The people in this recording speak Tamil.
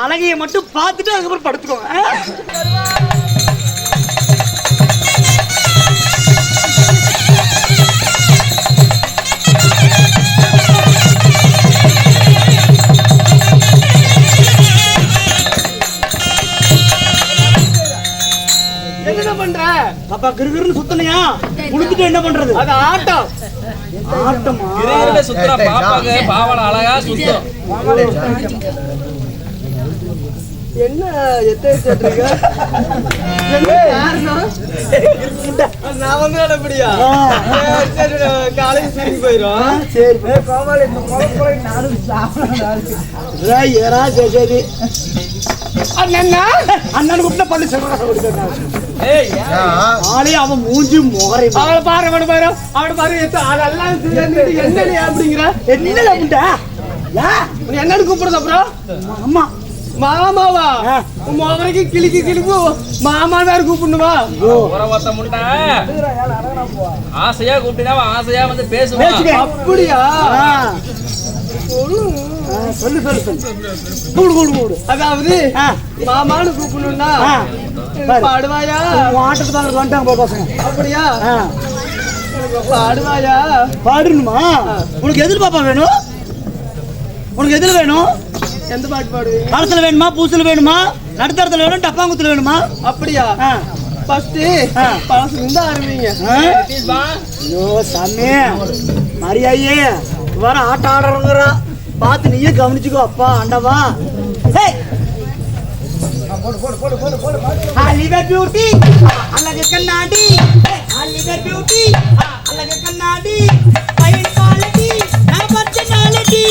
அழகையை மட்டும் பார்த்துட்டு அதுக்கப்புறம் படுத்துக்கோங்க. என்ன பண்ற பாப்பா? கிருகிருன்னு சுத்தனையா குளிச்சுட்டு என்ன பண்றது? அது ஆட்டம். ஆட்டமா? கிருகிருன்னு சுத்துற பாப்பாக்கு பாவனை அழகா சுத்தும். என்ன எத்தனை சொல்றீங்க? நான் வந்து அப்படியா? காலேஜ் சரி போயிடும். சரி சரி அண்ணன் கூப்பிட்ட பள்ளி சொல்றான். அவன் மூஞ்சி முகரை அவளை பாரு, அவனை பாரு, அவனை பாரு. அதெல்லாம் என்ன அப்படிங்கிற என்னன்னு கூப்பிடுறது? அப்புறம் அம்மா மாமாவா? முகரைக்கு கிளிக்கு கிளிக்கு மாமா தான் கூப்பிடணுமா? ஒத்த முட்டை ஆசையா கூப்பிட்டா ஆசையா வந்து பேசுவான். அப்படியா? சொல்லு சொல்லு சொல்லு கூடு. அதாவது மாமான்னு கூப்பிடணும்னா பாடுவாயா? ஆட்டத்துக்கு வாங்க வந்துட்டாங்க பசங்க. அப்படியா? பாடுவாயா? பாடணுமா? உனக்கு எதிர் பாப்பா வேணும்? உனக்கு எதில் வேணும்? எந்த பாட்டு பாடுவீங்க? காலத்துல வேணுமா, பூசல் வேணுமா, நடுத்தரத்துல வேணும், டப்பாங்குத்துல வேணுமா? அப்படியா? ஃபர்ஸ்ட் பழசுல இருந்து ஆரம்பிங்க. ஐயோ சாமி மரியாயே வர ஆட்டம் ஆடுறா பார்த்து நீயே கவனிச்சுக்கோ. அப்பா ஆண்டவா. பியூட்டி அழகு கண்ணாடி, பியூட்டி அழகு கண்ணாடி, பர்சனாலிட்டி